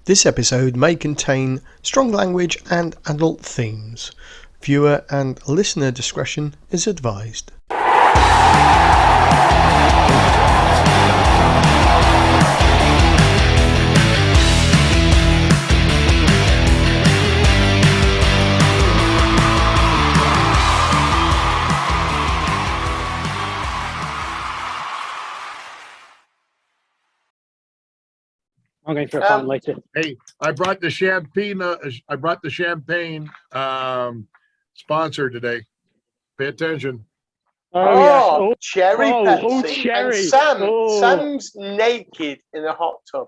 This episode may contain strong language and adult themes. Viewer and listener discretion is advised. I'm going for a pint later. Hey, I brought the champagne. Sponsor today. Pay attention. Oh, cherry Pepsi. Cherry. And Sam's naked in a hot tub.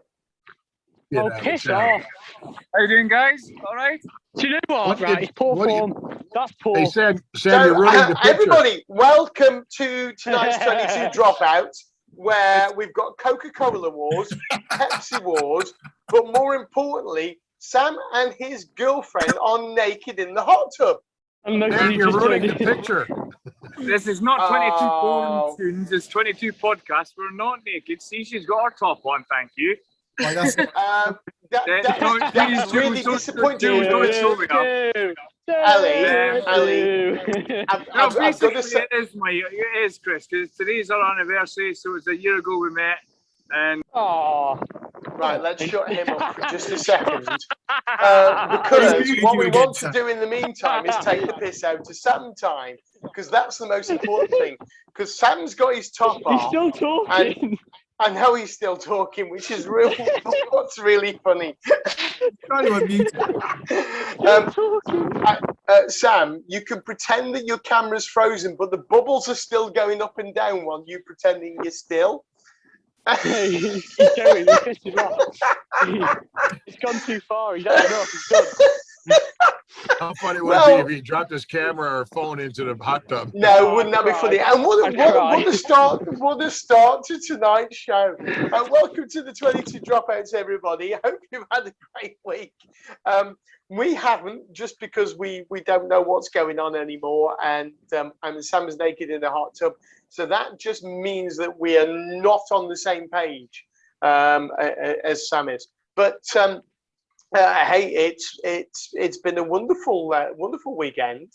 Piss off. How you doing, guys? All right? Do you know what? It's poor form. That's poor. Hey, Sam, So, you're ruining the picture. everybody, welcome to tonight's 22 Dropout, where we've got Coca-Cola Wars, Pepsi Wars, but more importantly, Sam and his girlfriend are naked in the hot tub. Man, you're ruining the picture. This is not 22 porn tunes, it's 22 podcasts. We're not naked. See, she's got her top on, thank you. That's really disappointing. Ali, I've got to say, it is, Chris, because today's our anniversary, so it's a year ago we met. And right, let's shut him up for just a second. Because what we want to do in the meantime is take the piss out of Sam time, because that's the most important thing. Because Sam's got his top on. He's still talking. I know he's still talking, which is what's really funny. Sam, you can pretend that your camera's frozen, but the bubbles are still going up and down while you pretending you're still. He's going. He's pissed him off. He's gone too far. He's had enough. He's done. How funny would it be if he dropped his camera or phone into the hot tub? No, wouldn't that be funny? And what a start to tonight's show. Welcome to the 22 Dropouts, everybody. I hope you've had a great week. We haven't, just because we don't know what's going on anymore, and Sam is naked in a hot tub. So that just means that we are not on the same page as Sam is. But hey, it's been a wonderful weekend.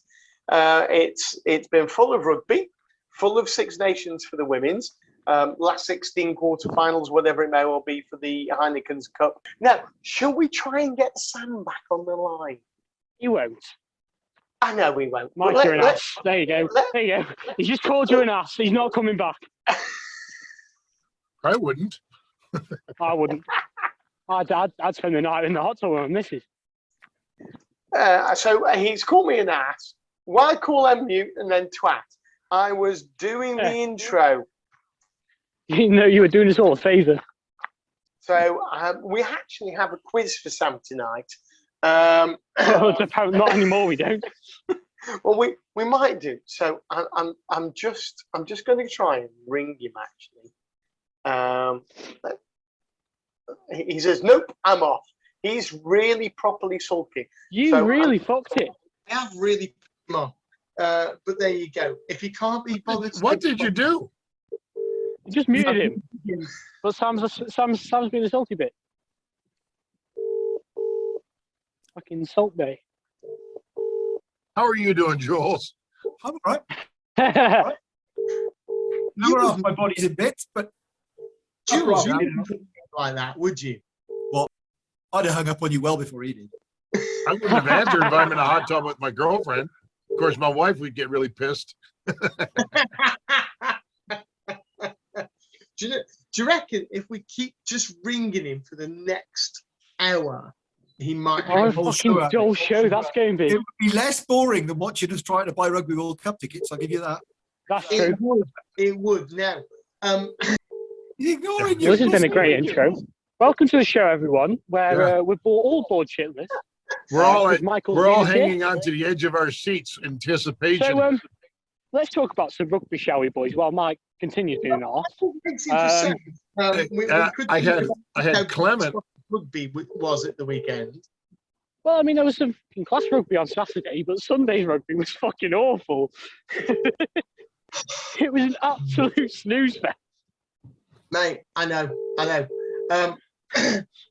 It's been full of rugby, full of Six Nations for the women's, last 16 quarterfinals, whatever it may well be for the Heineken's Cup. Now, shall we try and get Sam back on the line? He won't. I know we won't. Mike, you're an ass. There you go. There you go. He's just called you an ass. He's not coming back. I wouldn't. I wouldn't. I'd spend the night in the hot tub with my missus. So he's called me an ass. Why call him mute and then twat? I was doing the intro. You know, you were doing us all a favour. So we actually have a quiz for Sam tonight. Not anymore. We don't. Well, we might do. So I'm just going to try and ring him actually. He says, "Nope, I'm off." He's really properly sulking. You really fucked it. I have really come on. But there you go. If he can't be bothered, what did you do? You just muted him. But Sam's been a salty bit. Fucking salt day. How are you doing, Jules? I'm all right. Number off my body's in bits, but Jules, you wouldn't like that, would you? Well, I'd have hung up on you well before he did. I wouldn't have answered if I'm in a hot tub with my girlfriend. Of course, my wife would get really pissed. Do you reckon if we keep just ringing him for the next hour, he might have a fucking dull show that's going to be. It would be less boring than watching us trying to buy Rugby World Cup tickets, I'll give you that. That's true. It would. Now, he's ignoring you. This has been a great intro. Welcome to the show, everyone, where we're all bored shitless. We're all hanging on to the edge of our seats, anticipation. So, let's talk about some rugby, shall we, boys? While Mike continues doing off. I had Clement. Rugby was at the weekend. Well, I mean, there was some class rugby on Saturday, but Sunday's rugby was fucking awful. It was an absolute snooze fest. Mate, I know.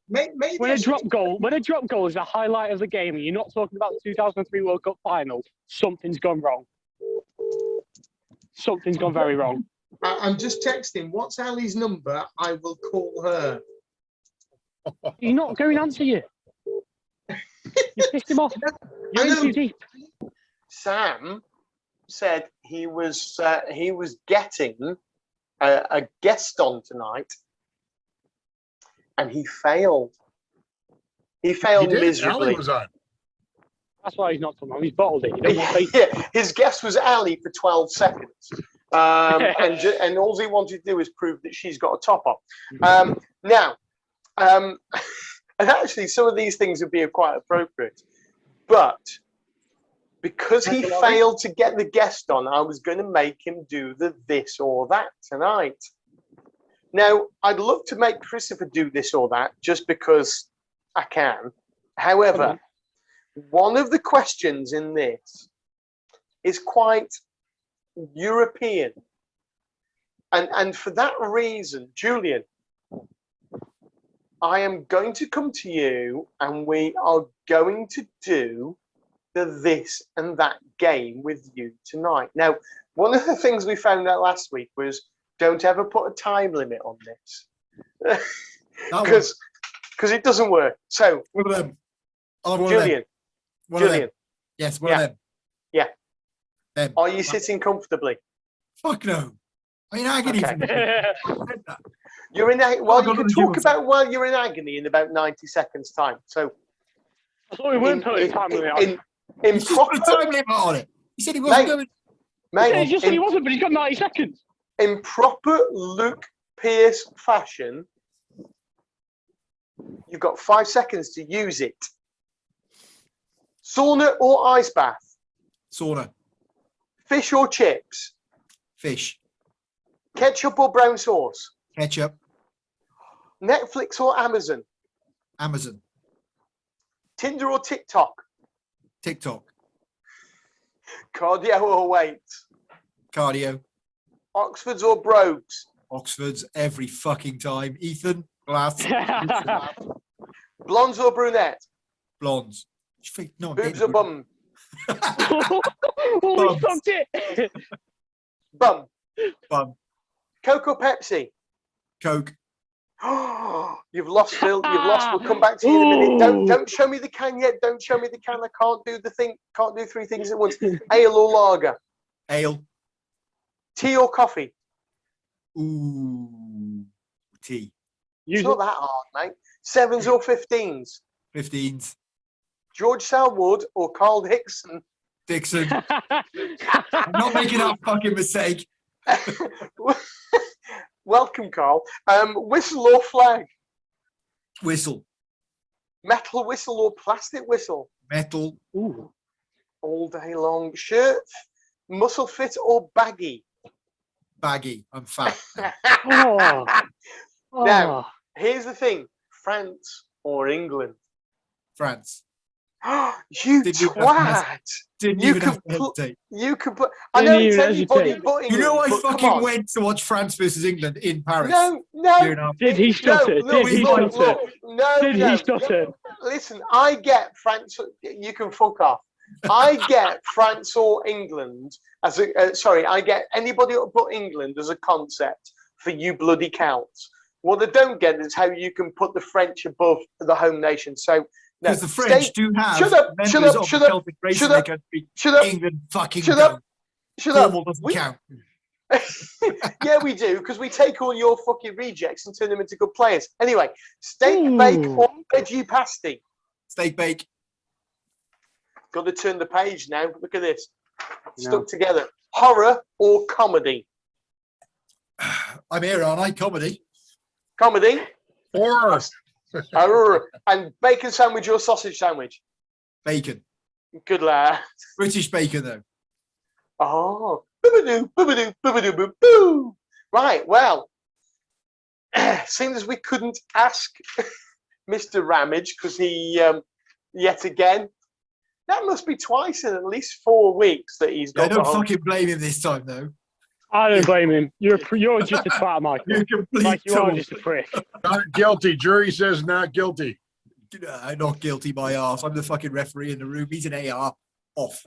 Maybe When a drop goal is the highlight of the game, and you're not talking about the 2003 World Cup final, something's gone wrong. Something's gone very wrong. I'm just texting. What's Ali's number? I will call her. He's not going to answer you. You pissed him off. You're in too deep. Sam said he was getting a guest on tonight, and he failed. He failed miserably. Ali was on. That's why he's not come on. He's bottled it. You don't want Yeah, his guest was Ali for 12 seconds. And all he wanted to do is prove that she's got a top on. And actually, some of these things would be quite appropriate. But because he failed to get the guest on, I was going to make him do the this or that tonight. Now, I'd love to make Christopher do this or that just because I can. However, one of the questions in this is quite European. And for that reason, Julian, I am going to come to you and we are going to do the this and that game with you tonight. Now, one of the things we found out last week was don't ever put a time limit on this. Because it doesn't work. So, one of them. Julian. One of them. Yes, one of them. Yeah. Them. Are you sitting comfortably? Fuck no. I mean, agony. Okay. You're in agony. Well, you can talk about while you're in agony in about 90 seconds time. So I thought we weren't putting a time limit on. In He's put a time limit on it. He said he wasn't going. He just said he wasn't, but he's got 90 seconds. In proper Luke Pierce fashion, you've got 5 seconds to use it. Sauna or ice bath? Sauna. Fish or chips? Fish. Ketchup or brown sauce? Ketchup. Netflix or Amazon? Amazon. Tinder or TikTok? TikTok. Cardio or weights? Cardio. Oxfords or Brogues? Oxfords every fucking time. Ethan. Glass. Blondes or brunette? Blondes. No, Boobs or bum? Oh, he fucked it. Bum. Bum. Coke or Pepsi? Coke. You've lost, Phil. You've lost. We'll come back to you in a minute. Don't show me the can yet. Don't show me the can. I can't do the thing. Can't do 3 things at once. Ale or lager? Ale. Tea or coffee? Ooh. Tea. It's not that hard, mate. 7s or 15s? 15s. George Selwood or Carl Hickson? Dixon. I'm not making that fucking mistake. Welcome, Carl. Whistle or flag? Whistle. Metal whistle or plastic whistle? Metal. Ooh. All day long. Shirt, muscle fit or baggy? Baggy. I'm fat. Now, here's the thing. France or England? France. You twat! Didn't even have to hesitate. You could put. I know it's anybody but England. You know, I fucking went to watch France versus England in Paris. No. Did he stutter? Did he stutter? Did he stutter? Listen, I get France. You can fuck off. I get France or England as a. Sorry, I get anybody but England as a concept for you bloody counts. What I don't get is how you can put the French above the home nation. So. Because the French do have members of the Celtic race in their country. England fucking don't. Cornwall doesn't count. Yeah, we do, because we take all your fucking rejects and turn them into good players. Anyway, steak bake or veggie pasty? Steak bake. Got to turn the page now. Look at this. Stuck together. Horror or comedy? I'm here, aren't I? Comedy. Comedy. Horror. And bacon sandwich or sausage sandwich? Bacon. Good lad. British bacon, though. Oh. Boobadoo, boobadoo, boobadoo, boo. Right, well, seeing as we couldn't ask Mr. Ramage, because he, yet again, that must be twice in at least 4 weeks that he's got. I don't fucking blame him this time, though. I don't blame him. You're just a twat, Michael. You're complete Like you are tool. just a prick. Not guilty. Jury says not guilty. I'm not guilty by arse. I'm the fucking referee in the room. He's an AR. Off.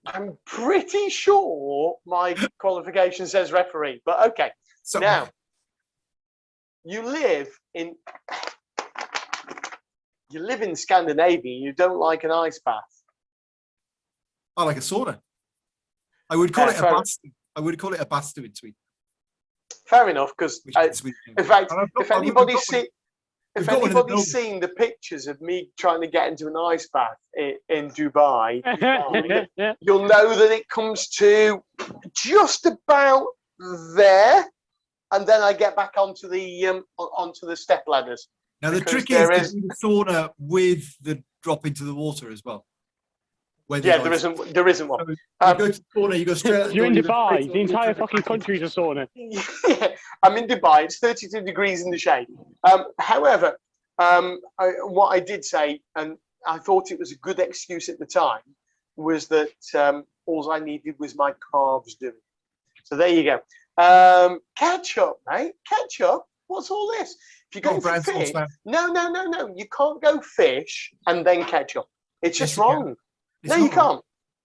I'm pretty sure my qualification says referee, but okay. So, Now, you live in Scandinavia. You don't like an ice bath. I like a sauna. I would call it a fair- bastu. I would call it a bastu in Sweden. Fair enough, because Which is Sweden. in fact, And I've got- if I've got anybody's one- seen we've got one in the building. seen the pictures of me trying to get into an ice bath in Dubai, you'll know that it comes to just about there, and then I get back onto the step ladders. Now the because trick is there to is- do the sauna with the drop into the water as well. Where Yeah, there's there isn't one. So you go to the sauna, you go straight. out the You're in door, you go Dubai. straight The entire to the fucking country's a sauna. Yeah, I'm in Dubai. It's 32 degrees in the shade. However, what I did say, and I thought it was a good excuse at the time, was that all I needed was my calves doing. So there you go. Ketchup, mate. Ketchup. What's all this? If you go for brown sauce, fish, man. no. You can't go fish and then ketchup. It's just Yes, you can. wrong. It's No, you not wrong. can't.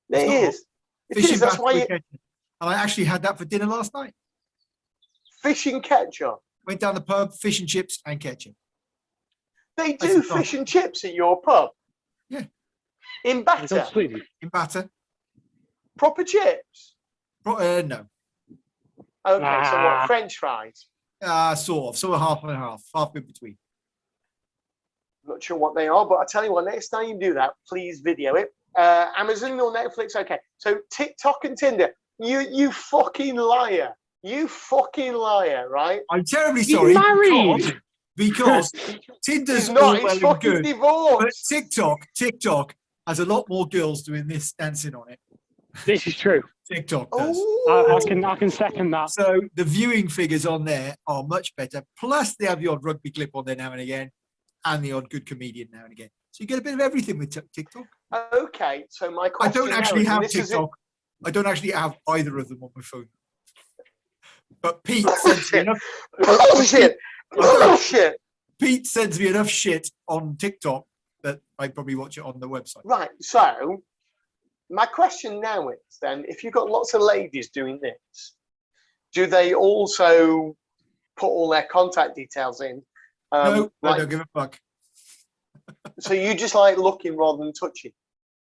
There It's it not is. It Fishing is. That's back why with you ketchup. And I actually had that for dinner last night. fish and ketchup. Went down the pub, fish and chips and ketchup. They That's do a fish and chips at your pub. Yeah. In batter. Sweden. In batter. Proper chips. No. Okay, so Nah. what? French fries. Sort of half and half in between. Not sure what they are, but I tell you what, next time you do that, please video it. Amazon or Netflix, okay. So TikTok and Tinder, you fucking liar. You fucking liar, right? I'm terribly He's sorry. married. Because Tinder's He's not, all he's well and fucking good. But divorced. TikTok has a lot more girls doing this dancing on it. This is true. TikTok does. Oh, I can second that. So the viewing figures on there are much better. Plus they have the odd rugby clip on there now and again, and the odd good comedian now and again. So you get a bit of everything with TikTok. okay, so my I question don't now actually is, have this is it. TikTok. I don't actually have either of them on my phone. But Pete sends me enough. Oh shit! Oh shit! Pete sends me enough shit on TikTok that I probably watch it on the website. Right, so my question now is then, if you've got lots of ladies doing this, do they also put all their contact details in? No, I like, don't give a fuck. so you just like looking rather than touching?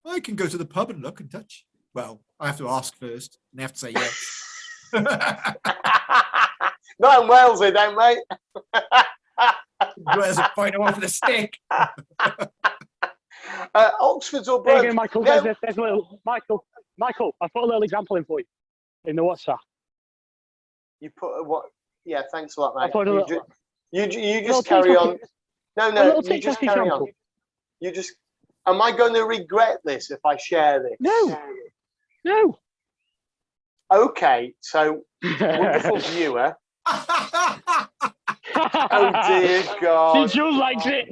I can go to the pub and look and touch. Well, I have to ask first, and they have to say yes. Not in Wales, they don't, mate. Where's a point off with a stick? Oxford's or There you Brogues? go, Michael. No. There's a little Michael. I put a little example in for you in the WhatsApp. You put what? Yeah, thanks a lot, I mate. put a You, little, you little just carry TikTok- on. No, a no, little you just TikTok carry example. on. You just. Am I going to regret this if I share this? No. Okay, so wonderful viewer. Oh dear See, God. Jules likes it.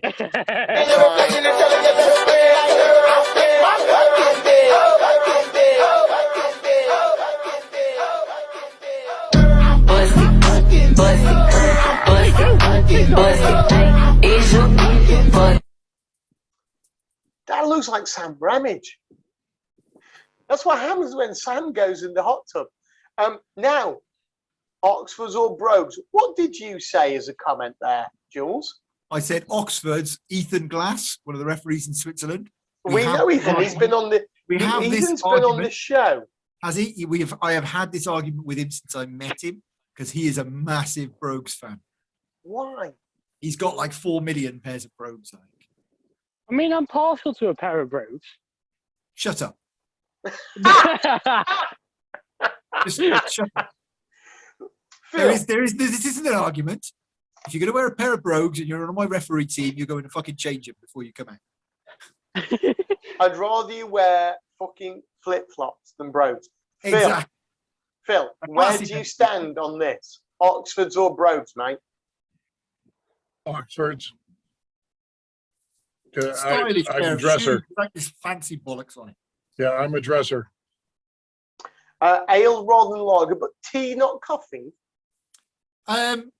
That looks like Sam Ramage. That's what happens when Sam goes in the hot tub. Now, Oxfords or Brogues, what did you say as a comment there, Jules? I said Oxford's Ethan Glass, one of the referees in Switzerland. We know Ethan. He's been on the. We have Ethan's this been on the argument. show. Has he? I have had this argument with him since I met him because he is a massive Brogues fan. Why? He's got like 4 million pairs of Brogues. I think. I mean, I'm partial to a pair of Brogues. Shut up. Just shut up. Phil, This isn't an argument. If you're going to wear a pair of Brogues and you're on my referee team, you're going to fucking change them before you come out. I'd rather you wear fucking flip-flops than Brogues. Exactly. Phil, where do you stand on this? Oxfords or Brogues, mate? Oxfords. Stylish I'm pair a of dresser. shoes, like this fancy bollocks on it. Yeah, I'm a dresser. Ale rather than lager, but tea, not coffee. I'm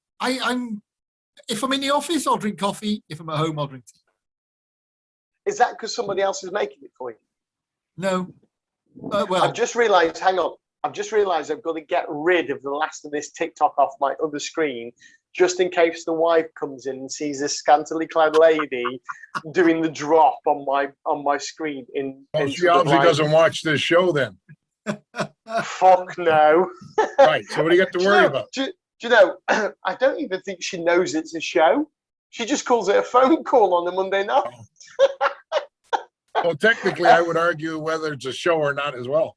if I'm in the office, I'll drink coffee. If I'm at home, I'll drink tea. Is that because somebody else is making it for you? No. Well, I've just realised. Hang on. I've just realised I've got to get rid of the last of this TikTok off my other screen, just in case the wife comes in and sees this scantily clad lady doing the drop on my screen. Well, she obviously doesn't watch this show then. Fuck no. Right. So what do you got to worry about? Do you know, I don't even think she knows it's a show. She just calls it a phone call on a Monday night. Well, technically, I would argue whether it's a show or not as well.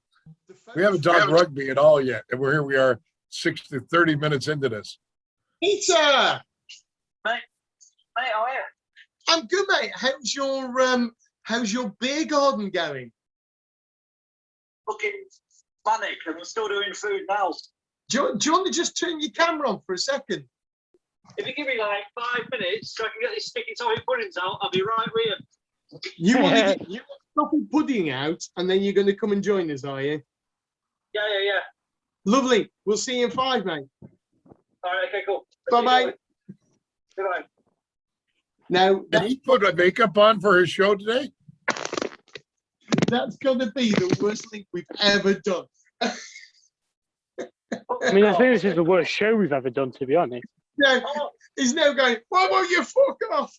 We haven't talked rugby at all yet, and we are 30 minutes into this. Peter! Mate, how are you? I'm good, mate. How's your beer garden going? Fucking manic, and I'm still doing food now. Do you want to just turn your camera on for a second? If you give me like 5 minutes so I can get these sticky toffee puddings out, I'll be right with you. You want to get toffee pudding out, and then you're going to come and join us, are you? Yeah. Lovely. We'll see you in 5, mate. All right, okay, cool. Bye-bye. Goodbye. Now, Did he put a makeup on for his show today? that's going to be the worst thing we've ever done. I mean, I think this is the worst show we've ever done, to be honest. No, he's now going, why won't you fuck off?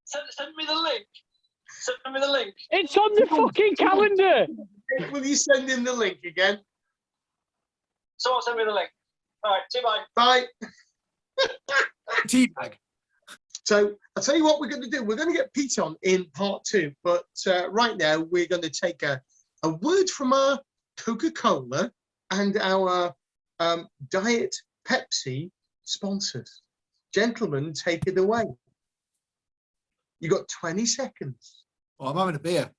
Send me the link. Send me the link. It's on the fucking calendar. Will you send him the link again? Someone send me the link. All right, see you, bye. Bye. tea bag. So I'll tell you what we're going to do. We're going to get Pete on in part 2, but right now we're going to take a word from our Coca-Cola and our Diet Pepsi sponsors. Gentlemen, take it away. You got 20 seconds. Oh, I'm having a beer.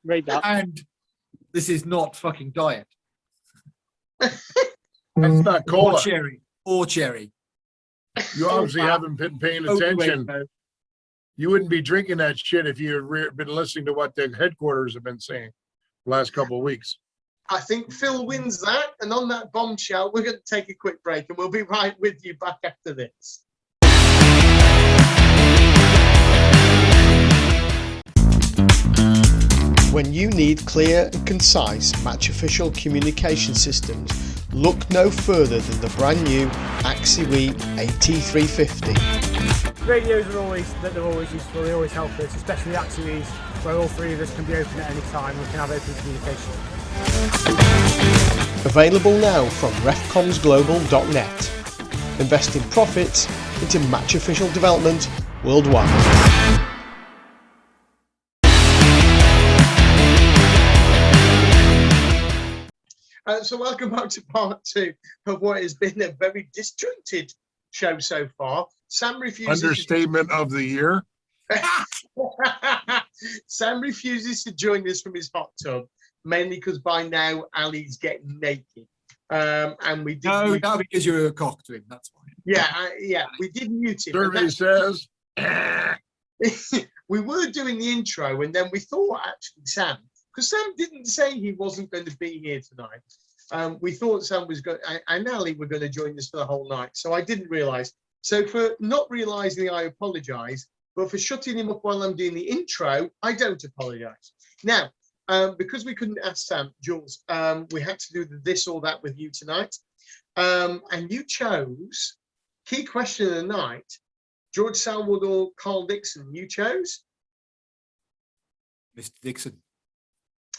Rate that. And this is not fucking diet. That's not cola. Or cherry. You obviously haven't been paying attention. You wouldn't be drinking that shit if you had been listening to what the headquarters have been saying the last couple of weeks. I think Phil wins that. And on that bombshell, we're going to take a quick break and we'll be right with you back after this. When you need clear and concise Match Official communication systems, look no further than the brand new AxiWe AT350. Radios are they're always useful, they always help us, especially the AxiWes, where all 3 of us can be open at any time, we can have open communication. Available now from refcomsglobal.net. Investing profits into Match Official development worldwide. So welcome back to part 2 of what has been a very disjointed show so far. Sam refuses. Understatement of the year. Sam refuses to join us from his hot tub, mainly because by now Ali's getting naked. And we did. No, because you're a cock to him. That's why. Yeah, we did mute him. Survey says. We were doing the intro, and then we thought actually Sam, because Sam didn't say he wasn't going to be here tonight. We thought Sam was going, and Ali were going to join us for the whole night. So I didn't realise. So for not realising, I apologise. But for shutting him up while I'm doing the intro, I don't apologise. Now, because we couldn't ask Sam, Jules, we had to do the this or that with you tonight. And you chose key question of the night, George Selwood or Carl Dixon. You chose? Mr. Dixon.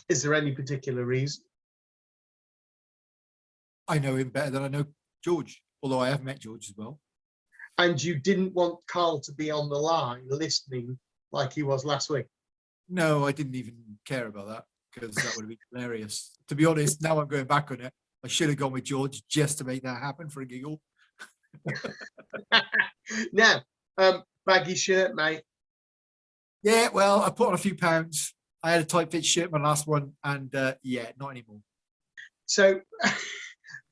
Is there any particular reason? I know him better than I know George, although I have met George as well. And you didn't want Carl to be on the line listening like he was last week? No, I didn't even care about that because that would have been hilarious. To be honest, now I'm going back on it. I should have gone with George just to make that happen for a giggle. Now, baggy shirt, mate. Yeah, well, I put on a few pounds. I had a tight fit shirt, my last one, and yeah, not anymore. So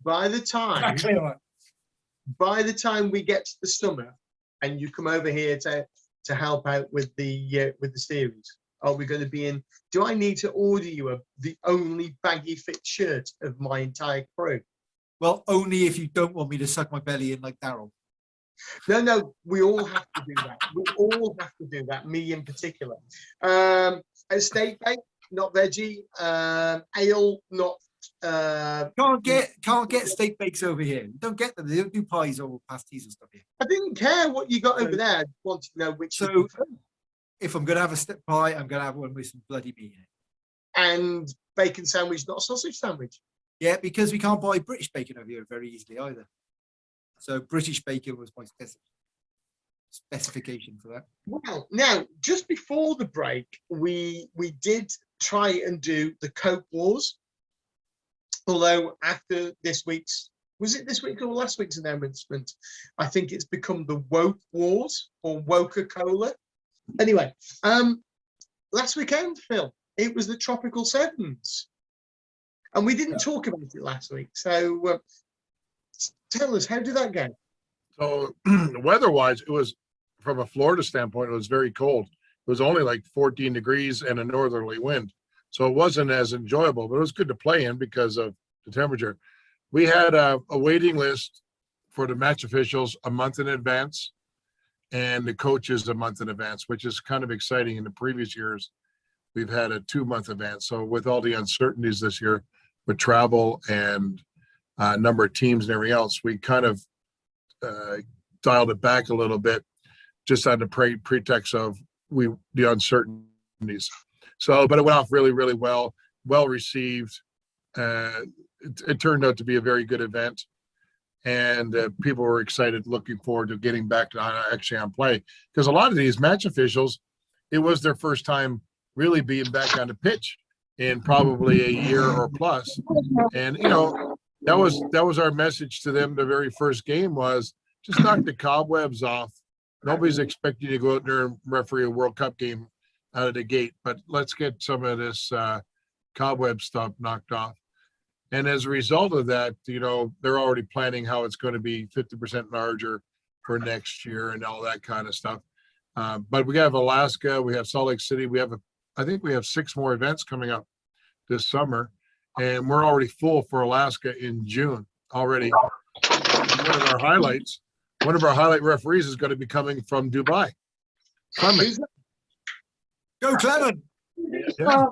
by the time we get to the summer and you come over here to help out with the series, are we going to be in? Do I need to order you the only baggy fit shirt of my entire crew? Well, only if you don't want me to suck my belly in like Daryl. No, we all have to do that. We all have to do that, me in particular. A steak bake, not veggie. Ale, not. Can't get steak bakes over here. You don't get them. They don't do pies or pasties and stuff here. I didn't care what you got over there. I wanted to know which. So, if I'm going to have a steak pie, I'm going to have one with some bloody meat in it. And bacon sandwich, not a sausage sandwich. Yeah, because we can't buy British bacon over here very easily either. So British bacon was my specification for that. Well, now, just before the break, we did try and do the Coke Wars. Although after this week's, was it this week or last week's announcement? I think it's become the Woke Wars or Woca-Cola. Anyway, last weekend, Phil, it was the Tropical Sevens. And we didn't talk about it last week. So tell us, how did that go? So weather-wise, it was, from a Florida standpoint, it was very cold. It was only like 14 degrees and a northerly wind. So it wasn't as enjoyable, but it was good to play in because of the temperature. We had a waiting list for the match officials a month in advance and the coaches a month in advance, which is kind of exciting. In the previous years, we've had a 2-month advance. So with all the uncertainties this year with travel and number of teams and everything else, we kind of dialed it back a little bit just on the pretext of the uncertainties. So, but it went off really, really well received. It turned out to be a very good event, and people were excited, looking forward to getting back to actually on play, because a lot of these match officials, it was their first time really being back on the pitch in probably a year or plus. And that was our message to them. The very first game was just knock the cobwebs off. Nobody's expecting you to go out there and referee a World Cup game out of the gate, but let's get some of this cobweb stuff knocked off. And as a result of that, they're already planning how it's going to be 50% larger for next year and all that kind of stuff. But we have Alaska, we have Salt Lake City, I think we have 6 more events coming up this summer, and we're already full for Alaska in June already. One of our highlight referees is going to be coming from Dubai. Go Clement! Yeah.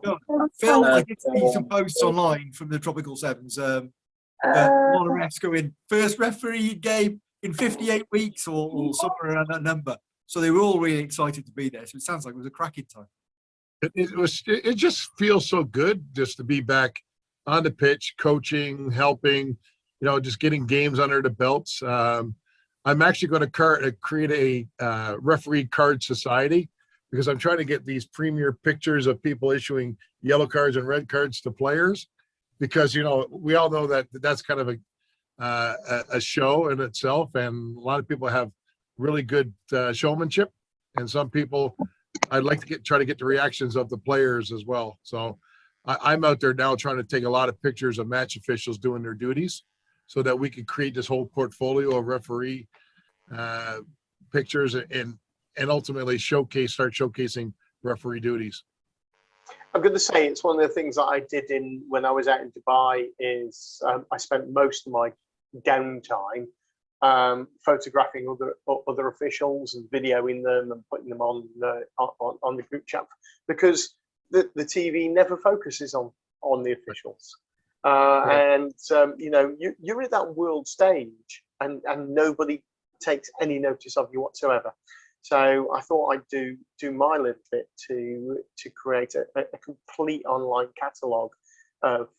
Phil, I did see some posts online from the Tropical Sevens. A lot of refs go in first referee game in 58 weeks or somewhere around that number. So they were all really excited to be there. So it sounds like it was a cracking time. It just feels so good just to be back on the pitch, coaching, helping, just getting games under the belts. I'm actually going to create a referee card society, because I'm trying to get these premier pictures of people issuing yellow cards and red cards to players, because we all know that that's kind of a show in itself, and a lot of people have really good showmanship, and some people, I'd like to try to get the reactions of the players as well. So I'm out there now trying to take a lot of pictures of match officials doing their duties, so that we can create this whole portfolio of referee pictures and ultimately start showcasing referee duties. I'm going to say it's one of the things that I did when I was out in Dubai is I spent most of my downtime photographing other officials and videoing them and putting them on the group chat, because the TV never focuses on the officials. And you're at that world stage and nobody takes any notice of you whatsoever. So I thought I'd do my little bit to create a complete online catalogue of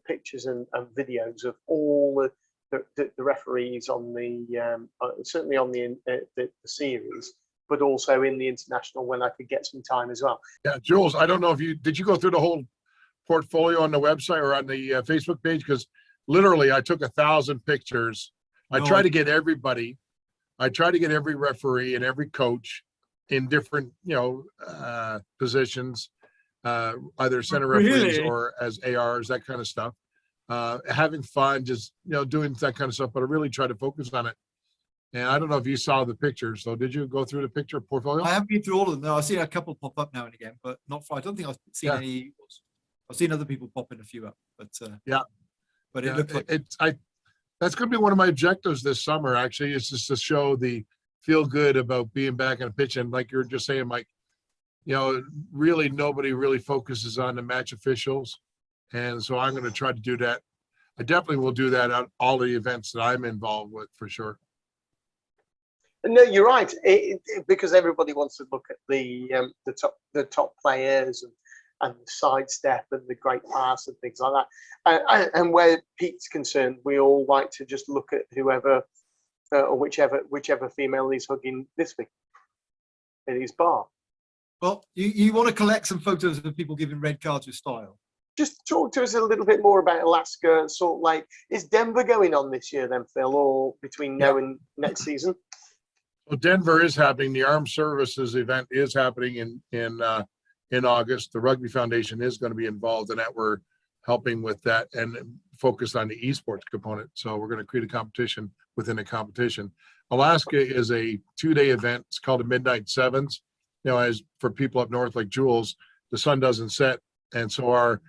pictures and videos of all the referees on certainly on the series, but also in the international when I could get some time as well. Yeah, Jules, I don't know if did you go through the whole portfolio on the website or on the Facebook page? Because literally I took 1,000 pictures. I try to get everybody. I try to get every referee and every coach in different, positions, either center referees or as ARs, that kind of stuff. Having fun, just, doing that kind of stuff, but I really try to focus on it. And I don't know if you saw the pictures. So did you go through the picture portfolio? I haven't been through all of them. No, I've seen a couple pop up now and again, but not. I don't think I've seen Yeah. any. I've seen other people popping a few up, but Yeah. But Yeah, it looks like that's going to be one of my objectives this summer. Actually, is just to show the feel good about being back on a pitch. And like you were just saying, Mike, you know, really nobody really focuses on the match officials, and so I'm going to try to do that. I definitely will do that on all the events that I'm involved with for sure. No, you're right. Because everybody wants to look at the top players and the sidestep and the great pass and things like that. And where Pete's concerned, we all like to just look at whoever or whichever female he's hugging this week in his bar. Well, you want to collect some photos of people giving red cards with style. Just talk to us a little bit more about Alaska, Salt Lake. Is Denver going on this year then, Phil, or between now and next season? Well, Denver is happening. The Armed Services event is happening in August. The Rugby Foundation is going to be involved in that. We're helping with that and focused on the esports component. So we're going to create a competition within a competition. Alaska is a 2-day event. It's called the Midnight Sevens. You know, as for people up north like Jules, the sun doesn't set, and so our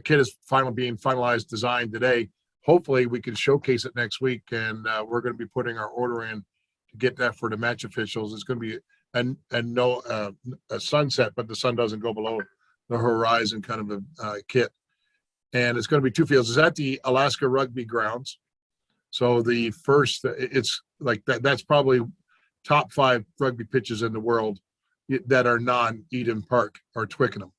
kit is being finalized, designed today. Hopefully, we can showcase it next week, and we're going to be putting our order in to get that for the match officials. It's going to be a sunset, but the sun doesn't go below the horizon kind of a kit. And it's going to be 2 fields. It's at the Alaska Rugby Grounds. So the first, it's like that's probably top 5 rugby pitches in the world that are non-Eden Park or Twickenham.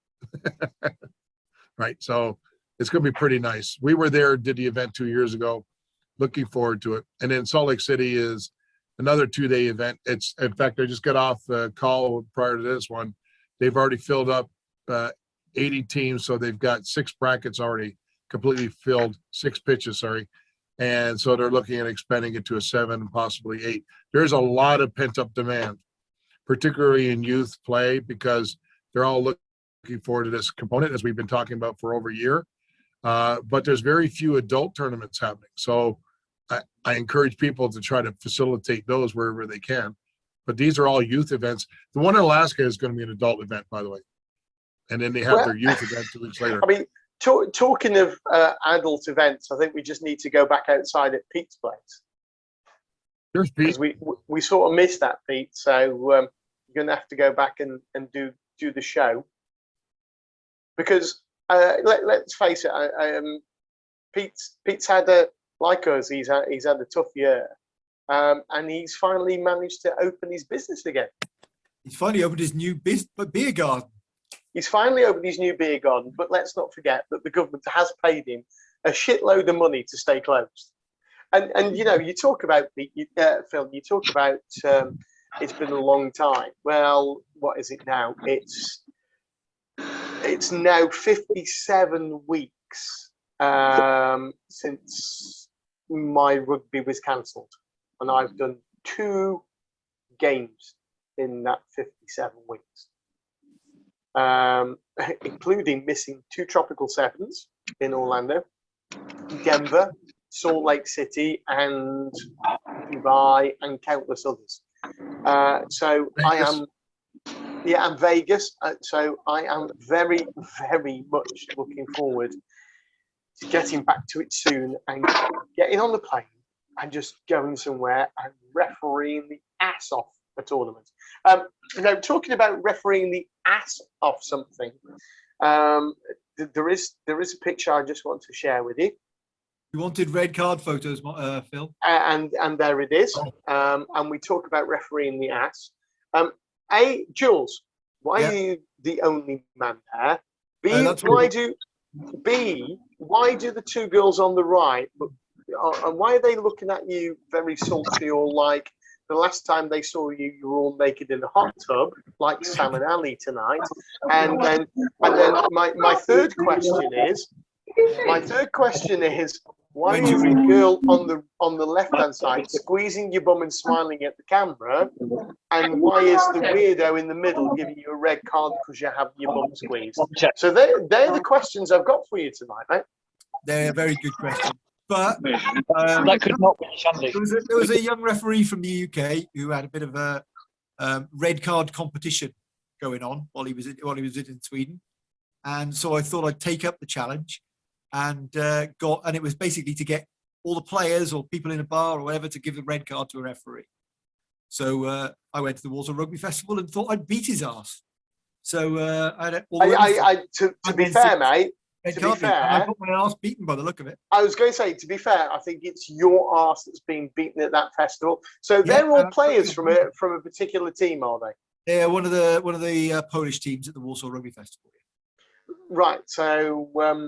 Right. So it's going to be pretty nice. We were there, did the event 2 years ago. Looking forward to it. And then Salt Lake City is another 2-day event. It's, in fact, I just got off the call prior to this one. They've already filled up 80 teams. So they've got 6 brackets already completely filled, 6 pitches, sorry. And so they're looking at expanding it to a 7 and possibly 8. There's a lot of pent-up demand, particularly in youth play, because they're all looking forward to this component, as we've been talking about for over a year. But there's very few adult tournaments happening. So I encourage people to try to facilitate those wherever they can. But these are all youth events. The one in Alaska is going to be an adult event, by the way. And then they have their youth event 2 weeks later. I mean, talking of adult events, I think we just need to go back outside at Pete's place. There's Pete. Because we sort of missed that, Pete. So you're going to have to go back and do the show. Because let's face it, Pete's had like us. He's had a tough year, and he's finally managed to open his business again. He's finally opened his new beer garden. He's finally opened his new beer garden, but let's not forget that the government has paid him a shitload of money to stay closed. And you know, you talk about Phil. You talk about it's been a long time. Well, what is it now? It's now 57 weeks since my rugby was cancelled, and I've done 2 games in that 57 weeks, including missing 2 Tropical Sevens in Orlando, Denver, Salt Lake City, and Dubai, and countless others. So Vegas. I am. Yeah, and Vegas. So I am very, very much looking forward to getting back to it soon and getting on the plane and just going somewhere and refereeing the ass off a tournament. Now, talking about refereeing the ass off something, there is a picture I just want to share with you. You wanted red card photos, Phil? And there it is. And we talk about refereeing the ass. A, Jules, why are you the only man there? B, why do the 2 girls on the right, and why are they looking at you very salty, or like the last time they saw you, you were all naked in a hot tub, like Sam and Ali tonight? And then my third question is, why is the girl on the left-hand side squeezing your bum and smiling at the camera? And why is the weirdo in the middle giving you a red card because you have your bum squeezed? So they're the questions I've got for you tonight, mate. They're a very good question. But That could not be Shandy. there was a young referee from the UK who had a bit of a red card competition going on while he was in Sweden, and so I thought I'd take up the challenge, and it was basically to get all the players or people in a bar or whatever to give the red card to a referee. So I went to the Walsall Rugby Festival and thought I'd beat his ass. So to be fair, mate. To be fair, I got my ass beaten by the look of it. I was going to say, to be fair, I think it's your arse that's been beaten at that festival. So they're all players from a particular team, are they? Yeah, one of the Polish teams at the Walsall Rugby Festival. Right. So I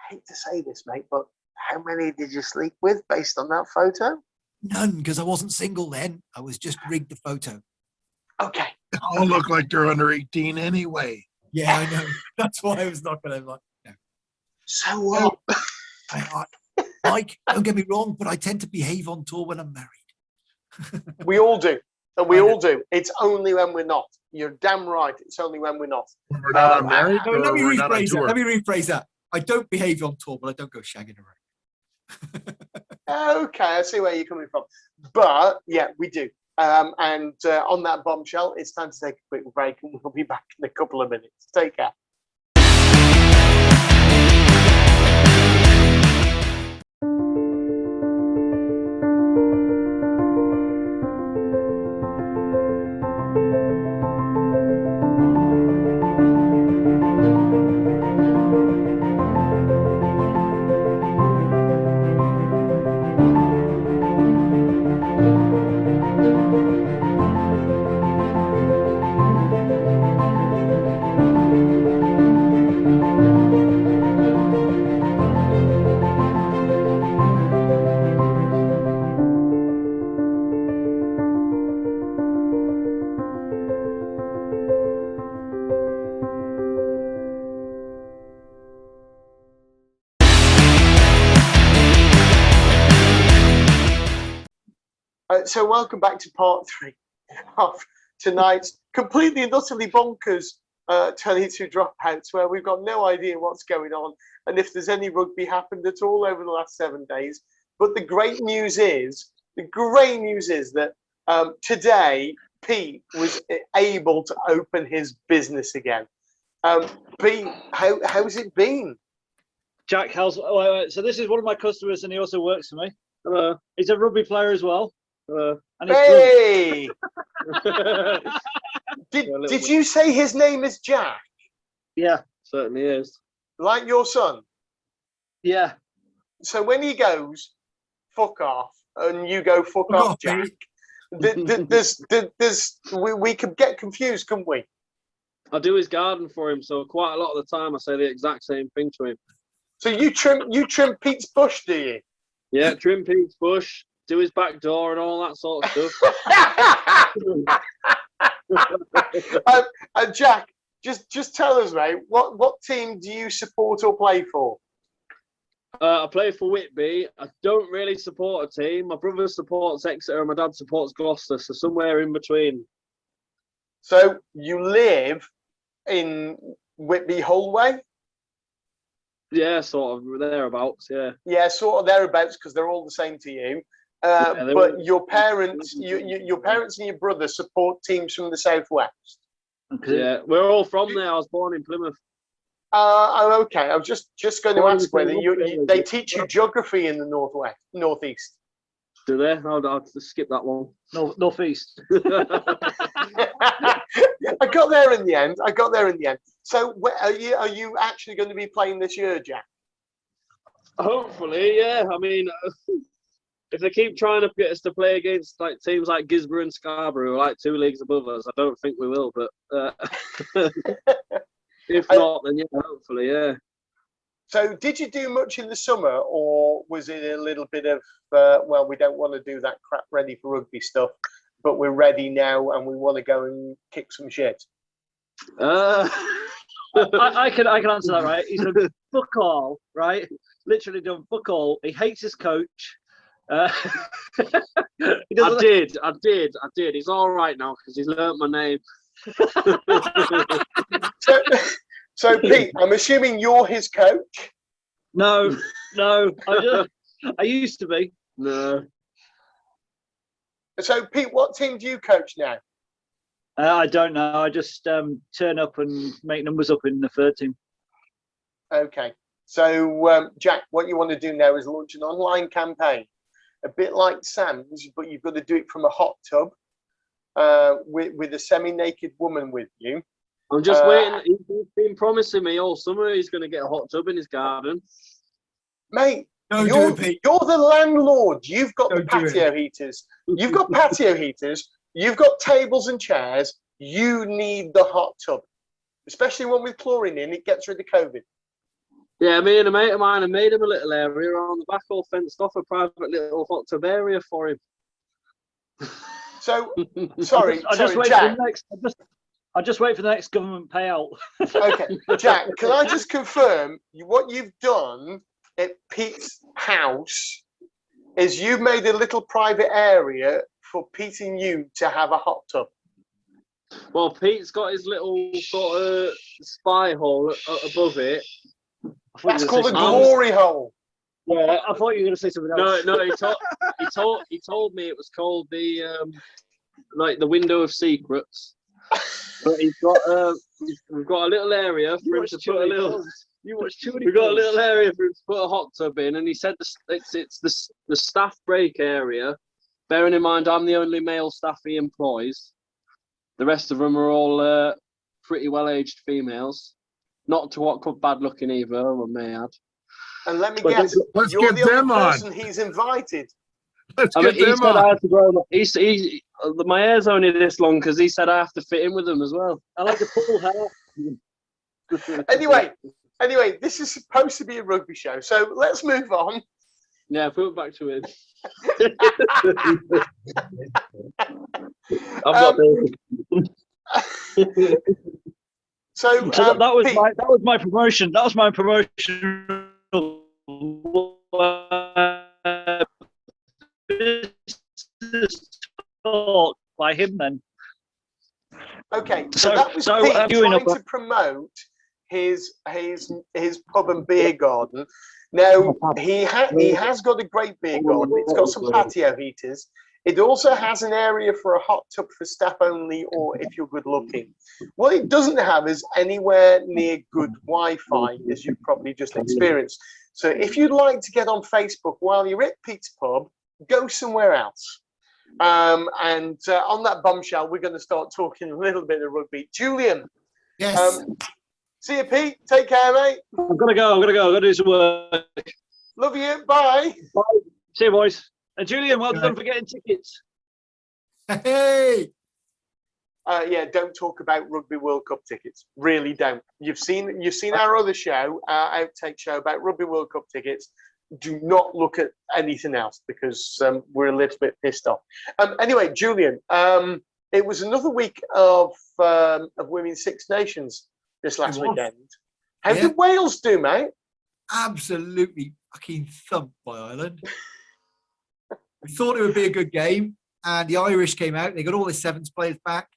hate to say this, mate, but how many did you sleep with based on that photo? None, because I wasn't single then. I was just rigged the photo. Okay. They all look like they're under 18 anyway. Yeah, I know. That's why I was not going to like. No. So what? Mike, don't get me wrong, but I tend to behave on tour when I'm married. We all do. And we all do. It's only when we're not. You're damn right. It's only when we're not. When we're not married. No, let me rephrase that. I don't behave on tour, but I don't go shagging around. Okay, I see where you're coming from. But yeah, we do. And on that bombshell, it's time to take a quick break, and we'll be back in a couple of minutes. Take care. So welcome back to part 3 of tonight's completely and utterly bonkers 22 dropouts, where we've got no idea what's going on and if there's any rugby happened at all over the last 7 days. But the great news is that today Pete was able to open his business again. Pete, how's it been? Jack, so this is one of my customers, and he also works for me. He's a rugby player as well. And hey! Did you say his name is Jack? Yeah, certainly is. Like your son? Yeah. So when he goes, fuck off, and you go, fuck off, Jack, we could get confused, couldn't we? I do his garden for him, so quite a lot of the time I say the exact same thing to him. So you trim Pete's bush, do you? Yeah, trim Pete's bush, do his back door and all that sort of stuff. Jack, just tell us, mate, what team do you support or play for? I play for Whitby. I don't really support a team. My brother supports Exeter and my dad supports Gloucester, so somewhere in between. So you live in Whitby Holway? Yeah, sort of thereabouts, yeah. Yeah, sort of thereabouts, because they're all the same to you. But your parents, your parents and your brother support teams from the southwest. Yeah, we're all from there. I was born in Plymouth. Okay. I was just going to ask whether they teach you geography in the northeast. Do they? I'll just skip that one. No, northeast. I got there in the end. So, are you actually going to be playing this year, Jack? Hopefully, yeah. I mean, if they keep trying to get us to play against like teams like Gisborne and Scarborough, who are like 2 leagues above us, I don't think we will. But if not, then yeah, hopefully, yeah. So, did you do much in the summer, or was it a little bit of well, we don't want to do that crap ready for rugby stuff, but we're ready now and we want to go and kick some shit? I can answer that, right? He's done fuck all, right? Literally done fuck all. He hates his coach. I did. He's all right now because he's learnt my name. So Pete, I'm assuming you're his coach. No. I used to be. No. So, Pete, what team do you coach now? I don't know. I just turn up and make numbers up in the third team. Okay. So, Jack, what you want to do now is launch an online campaign, a bit like Sam's, but you've got to do it from a hot tub with a semi-naked woman with you. I'm just waiting. He's been promising me all summer he's going to get a hot tub in his garden. Mate, Don't do it, Pete. you're the landlord. You've got the Don't do it. patio heaters. You've got patio heaters. You've got tables and chairs. You need the hot tub, especially one with chlorine in. It gets rid of COVID. Yeah, me and a mate of mine have made him a little area around the back, all fenced off, a private little hot tub area for him. So, sorry, I just wait Jack. for the next. I just wait for the next government payout. Okay, Jack, can I just confirm what you've done at Pete's house is you've made a little private area for Pete and you to have a hot tub? Well, Pete's got his little sort of spy hole above it. That's called a glory hole. Yeah, I thought you were going to say something else. No, he told me it was called the like the window of secrets. But we've got a little area for him to put a little. We've got a little area for him to put a hot tub in, and he said it's the staff break area. Bearing in mind, I'm the only male staff he employs. The rest of them are all pretty well-aged females. Not to what could bad looking either, I may add. And let me guess, let's you're get the them only on. person he's invited. Let's I get mean, he them said I on. had to grow them. My hair's only this long because he said I have to fit in with them as well. I like the full hair. Anyway, this is supposed to be a rugby show, so let's move on. Yeah, put it back to it. So that was Pete, my promotion. That was my promotion. Talk by him then. okay, so that was Pete trying to promote his pub and beer garden. Now he has got a great beer garden. It's got some patio heaters. It also has an area for a hot tub for staff only, or if you're good looking. What it doesn't have is anywhere near good Wi-Fi, as you've probably just experienced. So if you'd like to get on Facebook while you're at Pete's pub, go somewhere else. And on that bombshell, we're going to start talking a little bit of rugby. Julian. Yes. See you, Pete. Take care, mate. I'm gonna go. I'm gonna do some work. Love you. Bye. Bye. See you, boys. And Julian, well done for getting tickets. Hey. Yeah, don't talk about Rugby World Cup tickets. Really don't. You've seen our other show, our outtake show about Rugby World Cup tickets. Do not look at anything else because we're a little bit pissed off. Anyway, Julian, it was another week of Women's Six Nations this last weekend. How did Wales do, mate? Absolutely fucking thumped by Ireland. We thought it would be a good game, and the Irish came out. They got all their sevens players back,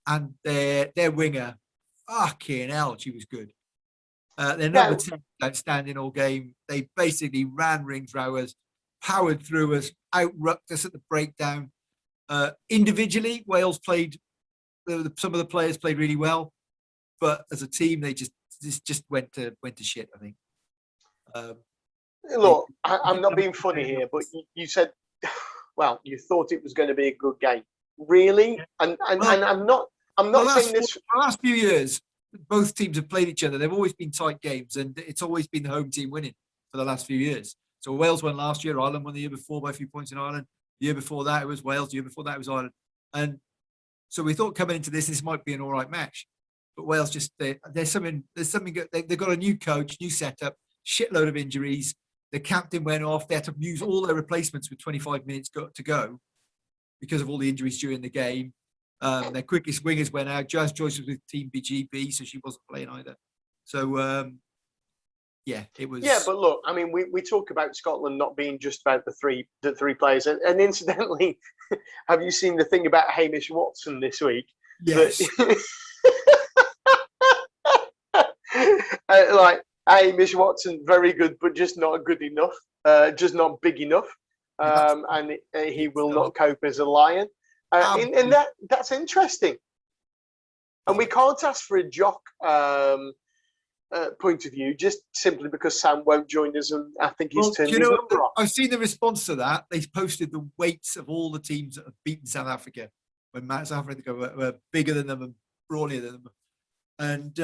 and their winger, fucking hell, she was good. Their number 10 outstanding all game. They basically ran rings round us, powered through us, out-rucked us at the breakdown. Individually, Wales played. Some of the players played really well, but as a team, they just went to shit, I think. Look, I'm not being funny here, but you said, well, you thought it was going to be a good game, really, and I'm not saying this. The last few years, both teams have played each other. They've always been tight games, and it's always been the home team winning for the last few years. So Wales won last year, Ireland won the year before by a few points in Ireland. The year before that, it was Wales. The year before that, it was Ireland. And so we thought coming into this might be an all right match. But Wales there's something good. They've got a new coach, new setup, shitload of injuries. The captain went off. They had to use all their replacements with 25 minutes to go because of all the injuries during the game. Their quickest wingers went out. Jazz Joyce was with Team BGB, so she wasn't playing either. So, it was. Yeah, but look, I mean, we talk about Scotland not being just about the three players. And incidentally, have you seen the thing about Hamish Watson this week? Yes. Like Hamish Watson, very good, but just not good enough. just not big enough, and he will not cope as a lion. And that's interesting. And we can't ask for a jock point of view just simply because Sam won't join us, and I think he's turned his number off. I've seen the response to that. They posted the weights of all the teams that have beaten South Africa when South Africa were bigger than them and brawnier than them, and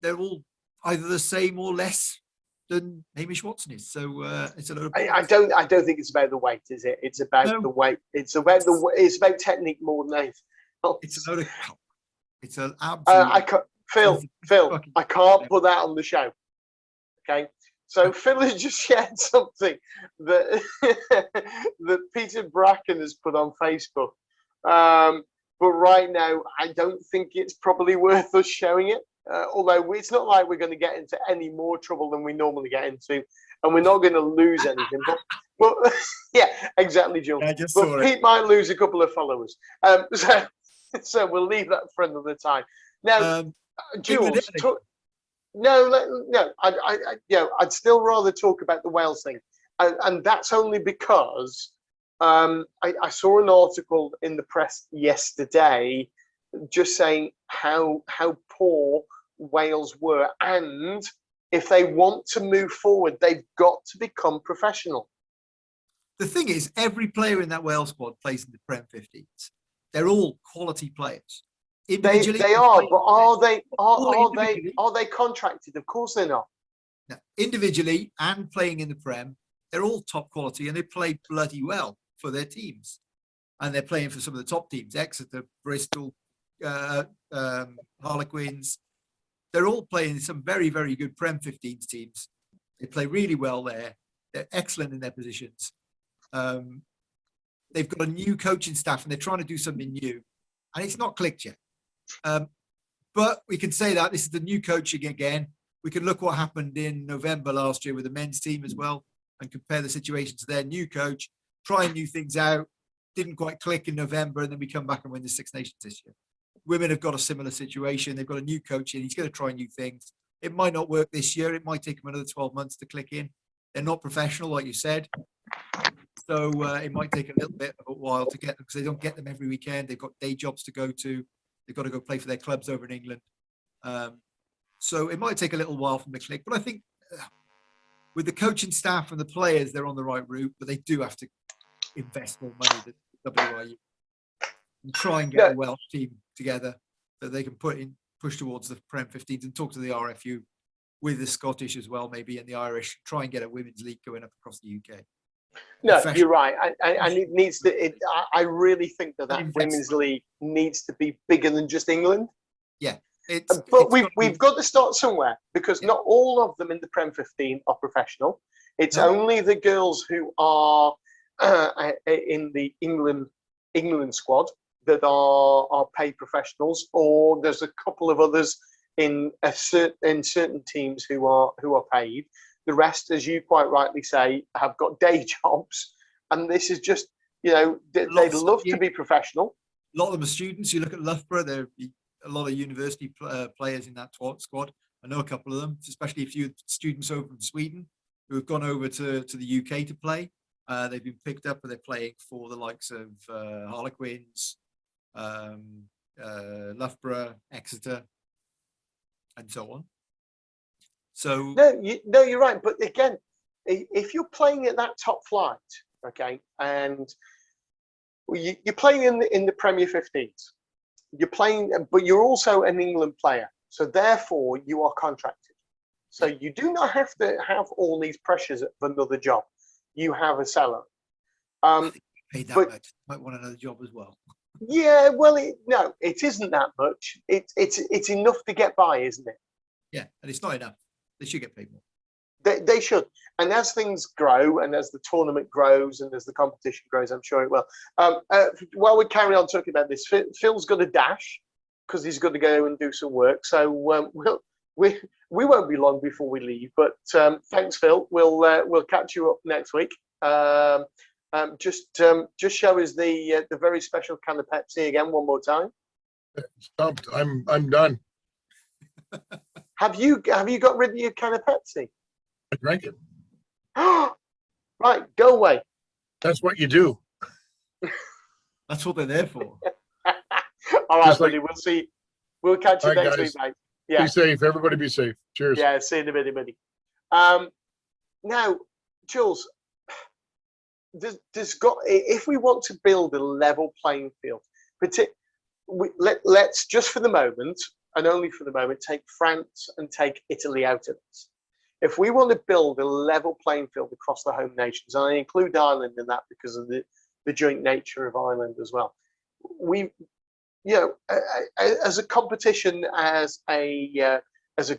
they're all either the same or less than Hamish Watson is. So it's a lot of. I don't think it's about the weight, is it? It's about the weight. It's about it's about technique more than anything. It's a load of. It's an absolute. Phil, I can't put that on the show. Okay, so Phil has just shared something that that Peter Bracken has put on Facebook. But right now, I don't think it's probably worth us showing it. Although it's not like we're going to get into any more trouble than we normally get into, and we're not going to lose anything. But yeah, exactly, Jules. But Pete might lose a couple of followers. So we'll leave that for another time. Now, Jules, I'd still rather talk about the Wales thing, and that's only because I saw an article in the press yesterday just saying how poor Wales were, and if they want to move forward, they've got to become professional. The thing is, every player in that Wales squad plays in the Prem 15s. They're all quality players. They are, but are they contracted? Of course they're not. No, individually and playing in the Prem, they're all top quality, and they play bloody well for their teams. And they're playing for some of the top teams: Exeter, Bristol, Harlequins. They're all playing some very, very good Prem 15s teams. They play really well there. They're excellent in their positions. They've got a new coaching staff, and they're trying to do something new, and it's not clicked yet. But we can say that this is the new coaching again. We can look what happened in November last year with the men's team as well, and compare the situation to their new coach, trying new things out. Didn't quite click in November, and then we come back and win the Six Nations this year. Women have got a similar situation. They've got a new coach in. He's going to try new things. It might not work this year. It might take them another 12 months to click in. They're not professional, like you said. So it might take a little bit of a while to get them, because they don't get them every weekend. They've got day jobs to go to. They've got to go play for their clubs over in England. So it might take a little while for them to click. But I think with the coaching staff and the players, they're on the right route. But they do have to invest more money than WIU and try and get a Welsh team together that they can push towards the Prem 15s, and talk to the RFU with the Scottish as well, maybe, and the Irish. Try and get a women's league going up across the UK. No, you're right, and it needs to. I really think that women's league needs to be bigger than just England. Yeah, but we've got to start somewhere, because not all of them in the Prem 15 are professional. It's only the girls who are in the England squad that are paid professionals, or there's a couple of others in certain teams who are paid. The rest, as you quite rightly say, have got day jobs, and this is just, they'd love to be professional. A lot of them are students. You look at Loughborough, there are a lot of university players in that squad. I know a couple of them, especially a few students over from Sweden who have gone over to the UK to play. They've been picked up, and they're playing for the likes of Harlequins, Loughborough, Exeter, and so on. So no, you're right. But again, if you're playing at that top flight, okay, and you're playing in the Premier 15s, you're playing, but you're also an England player, so therefore you are contracted. So you do not have to have all these pressures of another job. You have a salary. Paid that much. Might want another job as well. Yeah, well, no, it isn't that much. It's enough to get by, isn't it? Yeah, and it's not enough. They should get paid more. They should. And as things grow, and as the tournament grows, and as the competition grows, I'm sure it will. While we carry on talking about this, Phil's got a dash because he's got to go and do some work. So we won't be long before we leave. But thanks, Phil. We'll catch you up next week. Just show us the very special can of Pepsi again one more time. Stumped. I'm done. Have you got rid of your can of Pepsi? I drank it. Right, go away. That's what you do. That's what they're there for. All right, Just like- buddy. We'll see. We'll catch you All right, next guys. week, mate. Yeah. Be safe. Everybody be safe. Cheers. Yeah. See you in a minute, buddy. Now, Jules, there's got, if we want to build a level playing field, let's just for the moment, and only for the moment, take France and take Italy out of this. If we want to build a level playing field across the home nations, and I include Ireland in that because of the joint nature of Ireland as well, we, you know, as a competition, as a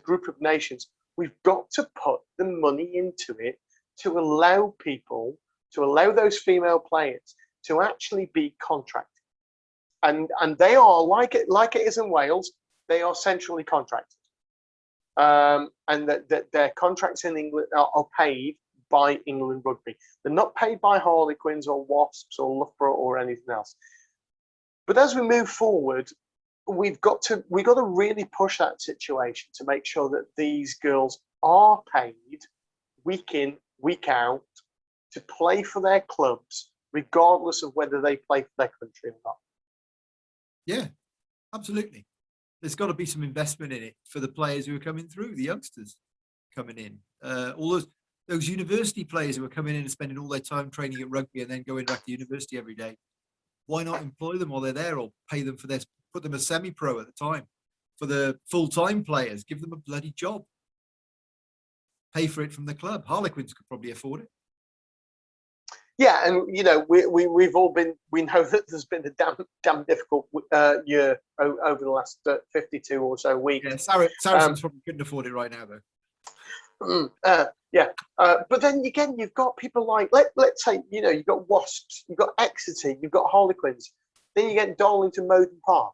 group of nations, we've got to put the money into it to allow people, to allow those female players to actually be contracted. And they are, like it is in Wales, they are centrally contracted. And that their contracts in England are paid by England Rugby. They're not paid by Harlequins or Wasps or Loughborough or anything else. But as we move forward, we've got to really push that situation to make sure that these girls are paid week in, week out to play for their clubs, regardless of whether they play for their country or not. Yeah, absolutely. There's got to be some investment in it for the players who are coming through, the youngsters coming in. All those university players who are coming in and spending all their time training at rugby and then going back to university every day. Why not employ them while they're there, or pay them for their, put them as semi-pro at the time? For the full-time players, give them a bloody job. Pay for it from the club. Harlequins could probably afford it. Yeah, and you know, we've all been, we know that there's been a damn difficult year over the last 52 or so weeks. Yeah, Saracens probably couldn't afford it right now, though. Yeah, but then again, you've got people like, let's say, you know, you've got Wasps, you've got Exeter, you've got Harlequins, then you get Darlington Moden Park.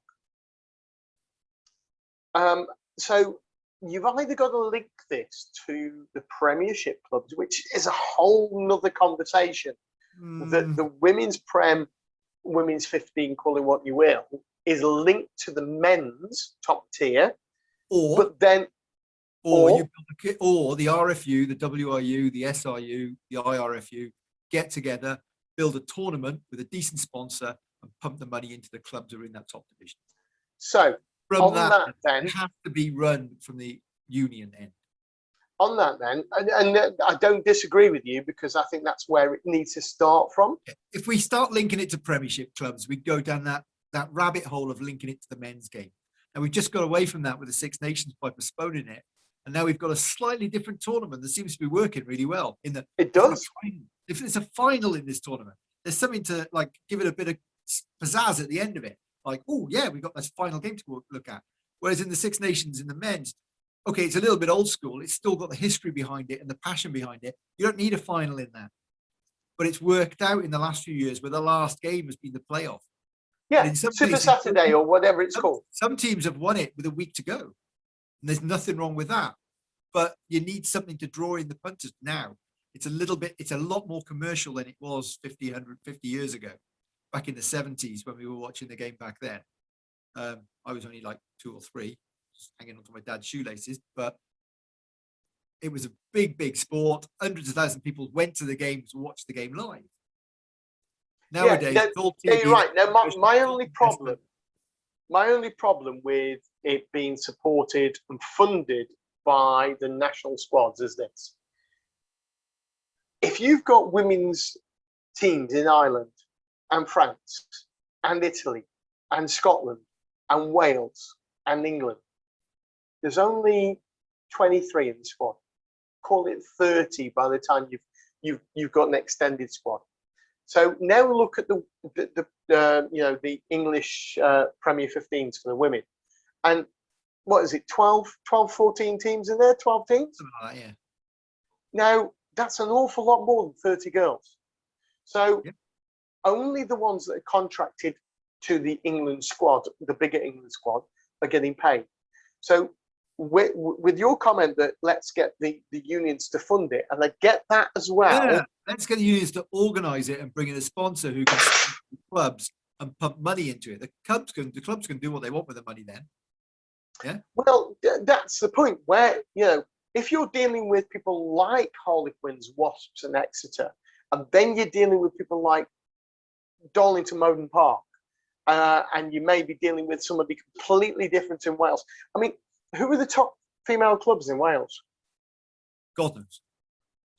So you've either got to link this to the Premiership clubs, which is a whole nother conversation. The women's Prem, women's 15, call it what you will, is linked to the men's top tier, or the RFU, the WRU, the SRU, the IRFU get together, build a tournament with a decent sponsor, and pump the money into the clubs that are in that top division. So from that, then it has to be run from the union end. On that then, and I don't disagree with you, because I think that's where it needs to start from. If we start linking it to Premiership clubs, we go down that rabbit hole of linking it to the men's game. And we've just got away from that with the Six Nations by postponing it. And now we've got a slightly different tournament that seems to be working really well. In that it does. If it's a final in this tournament, there's something to like give it a bit of pizzazz at the end of it. Like, oh yeah, we've got this final game to look at. Whereas in the Six Nations, in the men's, okay, it's a little bit old school. It's still got the history behind it and the passion behind it. You don't need a final in that. But it's worked out in the last few years where the last game has been the playoff. Yeah, Super Saturday or whatever it's called. Some teams have won it with a week to go. And there's nothing wrong with that. But you need something to draw in the punters now. It's a lot more commercial than it was 50 years ago, back in the 70s when we were watching the game back then. I was only like 2 or 3. Hanging onto my dad's shoelaces, but it was a big sport. Hundreds of thousands of people went to the game to watch the game live. Nowadays, you're right. Now, my only problem with it being supported and funded by the national squads is this: if you've got women's teams in Ireland and France and Italy and Scotland and Wales and England, there's only 23 in the squad. Call it 30 by the time you've got an extended squad. So now look at the English Premier 15s for the women, and what is it? 12, 14 teams in there. 12 teams. Yeah. Now that's an awful lot more than 30 girls. So only the ones that are contracted to the England squad, the bigger England squad, are getting paid. So with your comment that let's get the unions to fund it, and they get that as well. Yeah, let's get the unions to organise it and bring in a sponsor who can sponsor the clubs and pump money into it. The clubs can do what they want with the money then. Yeah. Well, that's the point where, you know, if you're dealing with people like Harlequins, Wasps, and Exeter, And then you're dealing with people like Darlington Moden Park, and you may be dealing with somebody completely different in Wales. I mean, who are the top female clubs in Wales? God knows.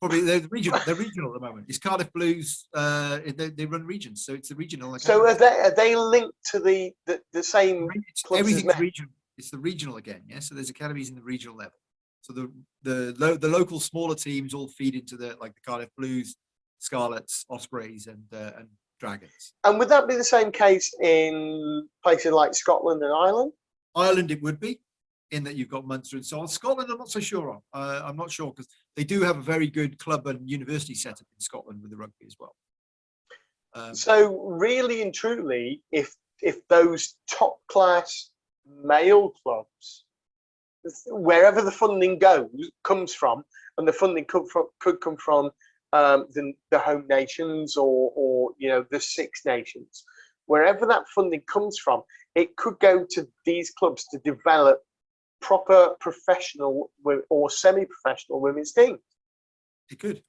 Probably they're regional. They're regional at the moment. It's Cardiff Blues. They run regions, so it's the regional. So are they linked to the same clubs? Everything's regional. It's the regional again. Yeah. So there's academies in the regional level. So the local smaller teams all feed into the Cardiff Blues, Scarlets, Ospreys, and Dragons. And would that be the same case in places like Scotland and Ireland? Ireland, it would be, in that you've got Munster and so on. Scotland, I'm not so sure on. I'm not sure because they do have a very good club and university setup in Scotland with the rugby as well. So really and truly, if those top class male clubs, wherever the funding comes from, and the funding could come from the home nations or the Six Nations, wherever that funding comes from, it could go to these clubs to develop proper professional or semi-professional women's teams. It could.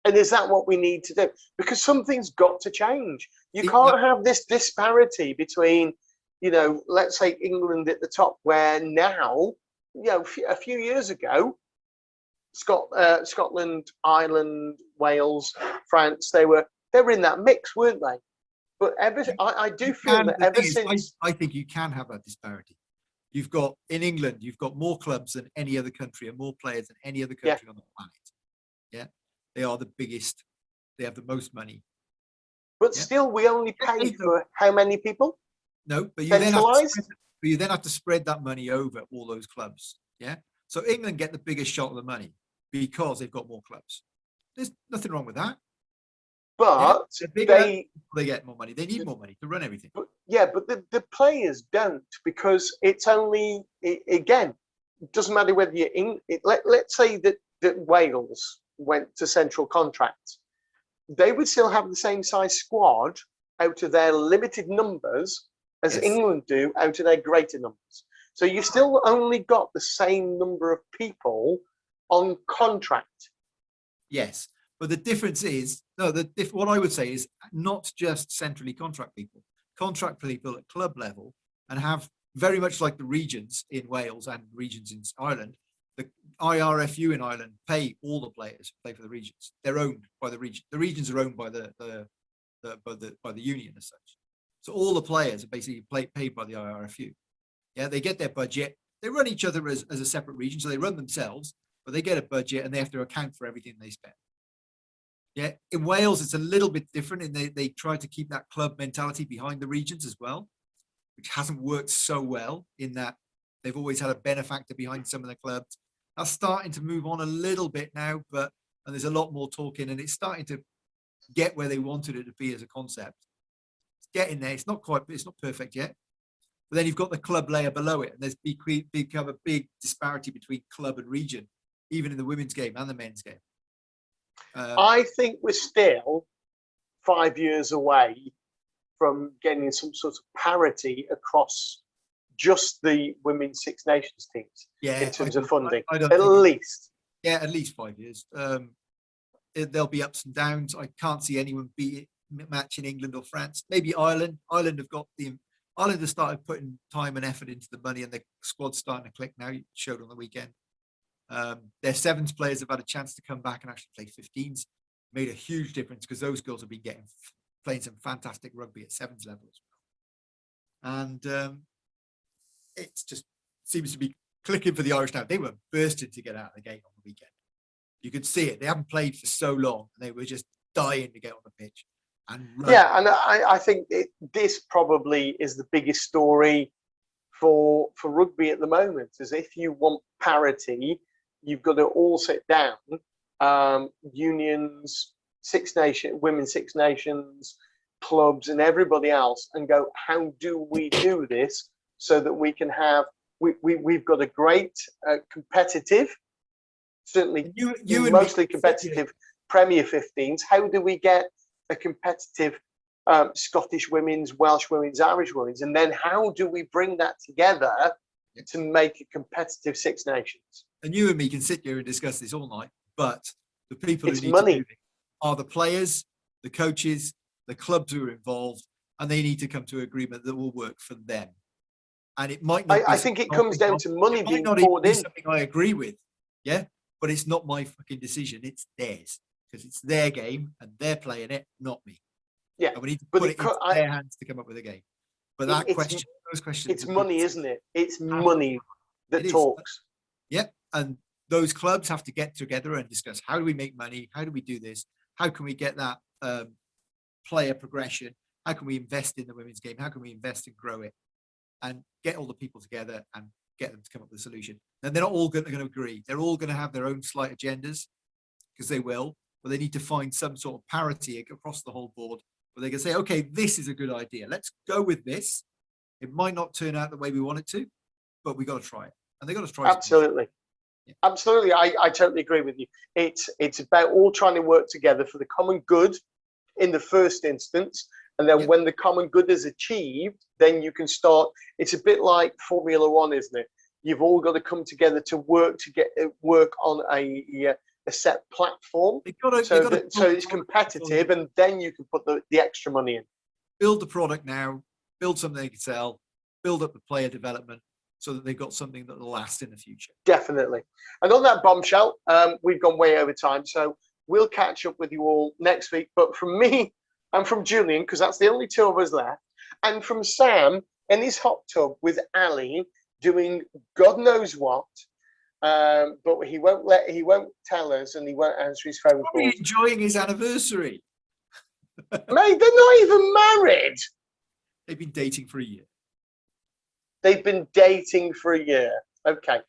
And is that what we need to do? Because something's got to change. You can't have this disparity between, let's say England at the top, where now, a few years ago, Scotland, Ireland, Wales, France, they were in that mix, weren't they? But I do feel that ever since, I think you can have that disparity. You've got in England, you've got more clubs than any other country and more players than any other country on the planet. Yeah, they are the biggest. They have the most money. But still, we only pay for how many people? No, but you then have to spread that money over all those clubs. Yeah, so England get the biggest shot of the money because they've got more clubs. There's nothing wrong with that. But they get more money. They need more money to run everything. But the players don't, because it's only, again, it doesn't matter whether you're in. Let's say that Wales went to central contract. They would still have the same size squad out of their limited numbers as England do out of their greater numbers. So you still only got the same number of people on contract. Yes. But the difference is, what I would say is not just centrally contract people at club level, and have very much like the regions in Wales and regions in Ireland. The IRFU in Ireland pay all the players who play for the regions. They're owned by the region. The regions are owned by the union as such. So all the players are basically paid by the IRFU. Yeah, they get their budget. They run each other as a separate region, so they run themselves, but they get a budget and they have to account for everything they spend. Yeah, in Wales, it's a little bit different, and they try to keep that club mentality behind the regions as well, which hasn't worked so well in that they've always had a benefactor behind some of the clubs. That's starting to move on a little bit now, and there's a lot more talking, and it's starting to get where they wanted it to be as a concept. It's getting there. It's not perfect yet. But then you've got the club layer below it, and there's become a big disparity between club and region, even in the women's game and the men's game. I think we're still 5 years away from getting some sort of parity across just the women's Six Nations teams in terms of funding. At least 5 years. There'll be ups and downs. I can't see anyone matching England or France. Maybe Ireland. Ireland have started putting time and effort into the money, and the squad's starting to click now. You showed on the weekend. Their sevens players have had a chance to come back and actually play 15s. Made a huge difference because those girls have been playing some fantastic rugby at sevens level as well. And it just seems to be clicking for the Irish now. They were bursting to get out of the gate on the weekend. You could see it. They haven't played for so long, and they were just dying to get on the pitch. And I think this probably is the biggest story for rugby at the moment. Is if you want parity, you've got to all sit down, unions, women's Six Nations, clubs, and everybody else, and go, how do we do this so that we can have, we've got a great competitive, certainly mostly competitive Premier 15s. How do we get a competitive Scottish women's, Welsh women's, Irish women's, and then how do we bring that together to make a competitive Six Nations? And you and me can sit here and discuss this all night, but the people it's who need money. to do are the players, the coaches, the clubs who are involved, and they need to come to an agreement that will work for them. And it might not. I think it comes down to money being poured in. Something I agree with, yeah, but it's not my fucking decision. It's theirs because it's their game and they're playing it, not me. Yeah, and we need to put it into their hands to come up with a game. But that question, those questions, it's money, isn't it? It's money that talks. Yep, and those clubs have to get together and discuss how do we make money, how do we do this, how can we get that player progression, how can we invest in the women's game, how can we invest and grow it, and get all the people together and get them to come up with a solution. And they're not all going to agree. They're all going to have their own slight agendas, because they will, but they need to find some sort of parity across the whole board where they can say, okay, this is a good idea. Let's go with this. It might not turn out the way we want it to, but we got to try it. And they got to try it. Absolutely. Yeah. Absolutely. I totally agree with you. It's about all trying to work together for the common good in the first instance. And then when the common good is achieved, then you can start. It's a bit like Formula One, isn't it? You've all got to come together to work on a set platform. So it's competitive, and then you can put the extra money in. Build the product now, build something they can sell, build up the player development so that they've got something that will last in the future. Definitely. And on that bombshell, we've gone way over time. So we'll catch up with you all next week. But from me and from Julian, because that's the only two of us left, and from Sam in his hot tub with Ali doing God knows what, but he won't tell us, and he won't answer his phone Probably calls. Enjoying his anniversary. Mate, they're not even married. They've been dating for a year. They've been dating for a year. Okay.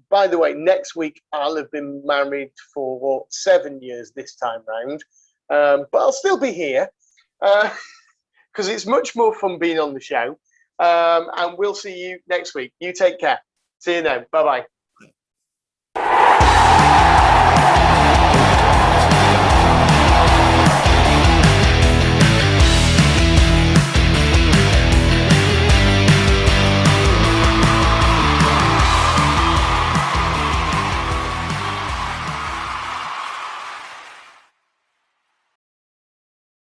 By the way, next week I'll have been married for 7 years this time round, but I'll still be here because it's much more fun being on the show. And we'll see you next week. You take care. See you now. Bye bye.